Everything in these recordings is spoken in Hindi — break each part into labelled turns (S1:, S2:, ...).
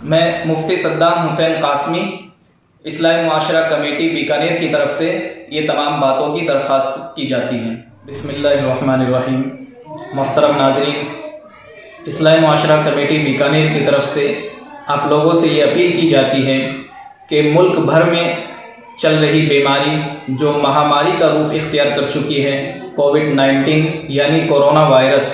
S1: मैं मुफ्ती सद्दाम हुसैन कासमी इस्लाही मुआशरा कमेटी बीकानेर की तरफ से ये तमाम बातों की दरख्वास्त की जाती हैं। बिस्मिल्लाहिर्रहमानिर्रहीम। मोहतरम नाज़रीन, इस्लाही मुआशरा कमेटी बीकानेर की तरफ से आप लोगों से ये अपील की जाती है कि मुल्क भर में चल रही बीमारी जो महामारी का रूप इख्तियार कर चुकी है, कोविड-19 यानी कोरोना वायरस,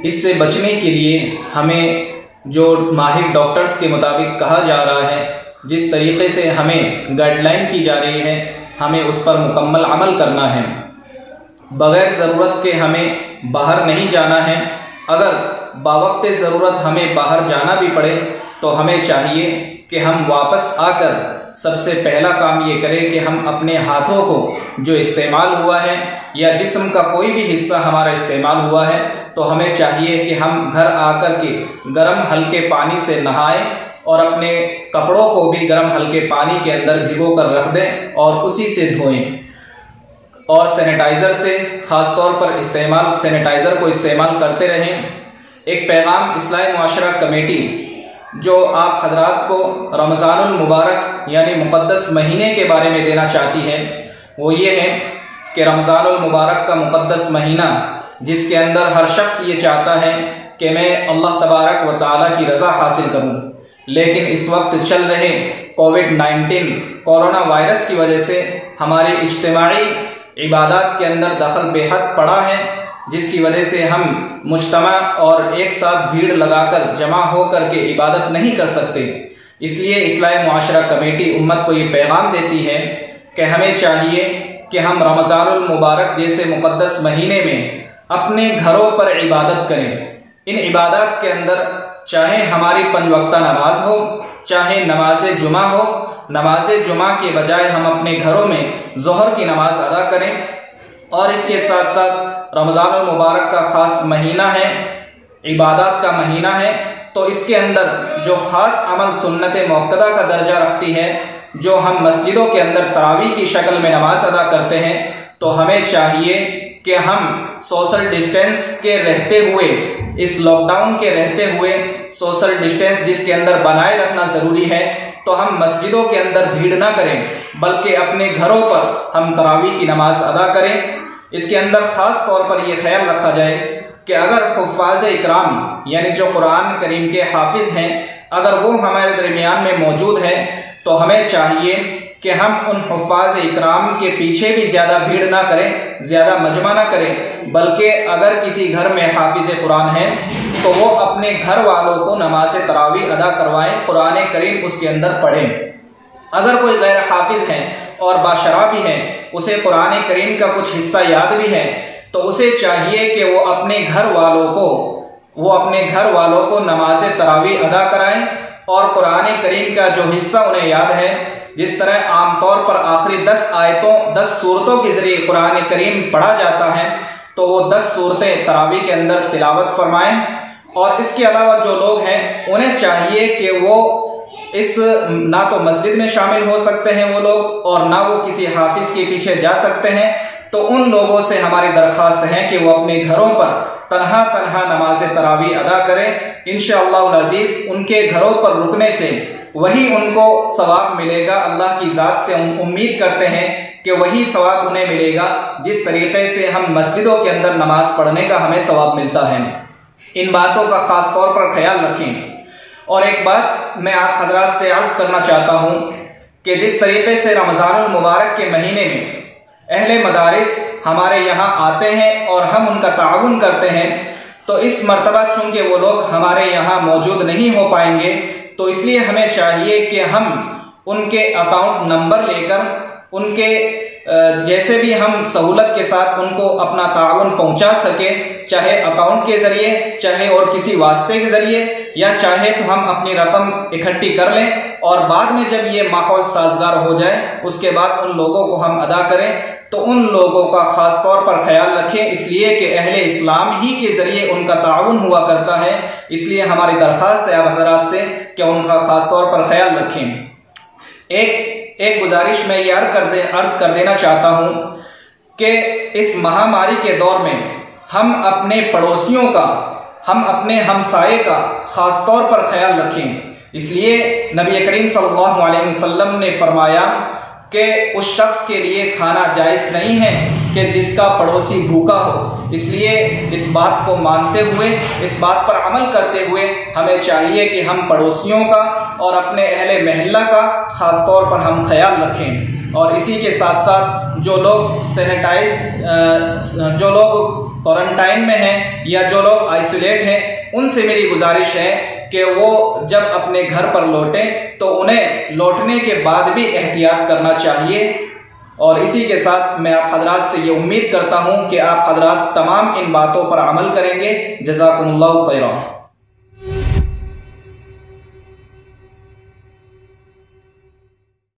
S1: इससे बचने के लिए हमें जो माहिर डॉक्टर्स के मुताबिक कहा जा रहा है, जिस तरीक़े से हमें गाइडलाइन की जा रही है, हमें उस पर मुकम्मल अमल करना है। बग़ैर ज़रूरत के हमें बाहर नहीं जाना है। अगर बावक़्ते ज़रूरत हमें बाहर जाना भी पड़े तो हमें चाहिए कि हम वापस आकर सबसे पहला काम ये करें कि हम अपने हाथों को जो इस्तेमाल हुआ है या जिस्म का कोई भी हिस्सा हमारा इस्तेमाल हुआ है, तो हमें चाहिए कि हम घर आकर के गर्म हल्के पानी से नहाएं और अपने कपड़ों को भी गर्म हल्के पानी के अंदर भिगो कर रख दें और उसी से धोएं। और सैनिटाइज़र से ख़ास तौर पर सैनिटाइज़र को इस्तेमाल करते रहें। एक पैगाम इस्लाही मुआशरा कमेटी जो आप हजरात को रमज़ानुल मुबारक यानी मुक़द्दस महीने के बारे में देना चाहती है, वो ये है कि रमज़ानुल मुबारक का मुक़द्दस महीना, जिसके अंदर हर शख्स ये चाहता है कि मैं अल्लाह तबारक व तआला की रज़ा हासिल करूं, लेकिन इस वक्त चल रहे कोविड-19 कोरोना वायरस की वजह से हमारे इज्तिमाई इबादत के अंदर दखल बेहद पड़ा है, जिसकी वजह से हम मुज्तमा और एक साथ भीड़ लगाकर जमा होकर के इबादत नहीं कर सकते। इसलिए इस्लाही मुआशरा कमेटी उम्मत को ये पैगाम देती है कि हमें चाहिए कि हम रमज़ानुल मुबारक जैसे मुक़द्दस महीने में अपने घरों पर इबादत करें। इन इबादत के अंदर चाहे हमारी 5 वक्ता नमाज हो, चाहे नमाज जुमा हो, नमाज जुमा के बजाय हम अपने घरों में ज़ोहर की नमाज अदा करें। और इसके साथ साथ रमज़ानुल मुबारक का ख़ास महीना है, इबादत का महीना है, तो इसके अंदर जो ख़ास अमल सुन्नत मुअक्कदा का दर्जा रखती है, जो हम मस्जिदों के अंदर तरावी की शक्ल में नमाज अदा करते हैं, तो हमें चाहिए कि हम सोशल डिस्टेंस के रहते हुए, इस लॉकडाउन के रहते हुए सोशल डिस्टेंस जिसके अंदर बनाए रखना ज़रूरी है, तो हम मस्जिदों के अंदर भीड़ ना करें, बल्कि अपने घरों पर हम तरावी की नमाज अदा करें। इसके अंदर ख़ास तौर पर यह ख्याल रखा जाए कि अगर हुफ़ाज़ इकराम यानी जो कुरान करीम के हाफिज़ हैं, अगर वो हमारे दरमियान में मौजूद है, तो हमें चाहिए कि हम उन हुफ़ाज़ इकराम के पीछे भी ज़्यादा भीड़ ना करें, ज़्यादा मजमा ना करें, बल्कि अगर किसी घर में हाफिज़ कुरान है तो वो अपने घर वालों को नमाज तरावी अदा करवाएं, कुरान करीम उसके अंदर पढ़ें। अगर कोई गैर हाफिज़ है और बाशरा भी है, उसे कुरान करीम का कुछ हिस्सा याद भी है, तो उसे चाहिए कि वो अपने घर वालों को नमाज तरावी अदा कराएं और कुरान करीम का जो हिस्सा उन्हें याद है, जिस तरह आमतौर पर आखिरी 10 सूरतों के जरिए कुरान करीम पढ़ा जाता है, तो वो 10 सूरतें तरावी के अंदर तिलावत फरमाएं। और इसके अलावा जो लोग हैं उन्हें चाहिए कि वो ना तो मस्जिद में शामिल हो सकते हैं वो लोग, और ना वो किसी हाफिज के पीछे जा सकते हैं, तो उन लोगों से हमारी दरख्वास्त है कि वो अपने घरों पर तन्हा नमाज तरावी अदा करें। इंशाअल्लाह अज़ीज़ उनके घरों पर रुकने से वही उनको सवाब मिलेगा। अल्लाह की ज़ात से हम उम्मीद करते हैं कि वही सवाब उन्हें मिलेगा जिस तरीके से हम मस्जिदों के अंदर नमाज पढ़ने का हमें सवाब मिलता है। इन बातों का ख़ास तौर पर ख्याल रखें। और एक बात मैं आप हजरात से अर्ज़ करना चाहता हूँ कि जिस तरीके से रमज़ानुल मुबारक के महीने में अहले मदारिस हमारे यहाँ आते हैं और हम उनका ताउन करते हैं, तो इस मर्तबा चूँकि वो लोग हमारे यहाँ मौजूद नहीं हो पाएंगे, तो इसलिए हमें चाहिए कि हम उनके अकाउंट नंबर लेकर उनके जैसे भी हम सहूलत के साथ उनको अपना ताउन पहुंचा सके, चाहे अकाउंट के ज़रिए, चाहे और किसी वास्ते के ज़रिए, या चाहे तो हम अपनी रकम इकट्ठी कर लें और बाद में जब ये माहौल साजगार हो जाए उसके बाद उन लोगों को हम अदा करें। तो उन लोगों का ख़ास तौर पर ख्याल रखें, इसलिए कि अहले इस्लाम ही के ज़रिए उनका ताउन हुआ करता है। इसलिए हमारी दरख्वास्त है आप हज़रात से कि उनका ख़ास तौर पर ख्याल रखें। एक गुजारिश मैं ये अर्ज कर देना चाहता हूँ कि इस महामारी के दौर में हम अपने पड़ोसियों का, हम अपने हमसाये का ख़ास तौर पर ख्याल रखें। इसलिए नबी करीम सल्लल्लाहु अलैहि वसल्लम ने फरमाया कि उस शख्स के लिए खाना जायज़ नहीं है कि जिसका पड़ोसी भूखा हो। इसलिए इस बात को मानते हुए, इस बात पर अमल करते हुए हमें चाहिए कि हम पड़ोसियों का और अपने अहले महल्ला का ख़ास तौर पर हम ख्याल रखें। और इसी के साथ साथ जो लोग जो लोग क्वारंटाइन में हैं या जो लोग आइसोलेट हैं, उनसे मेरी गुजारिश है कि वो जब अपने घर पर लौटें तो उन्हें लौटने के बाद भी एहतियात करना चाहिए। और इसी के साथ मैं आप हजरात से ये उम्मीद करता हूँ कि आप हजरात तमाम इन बातों पर अमल करेंगे। जज़ाकुमुल्लाहु खैरा।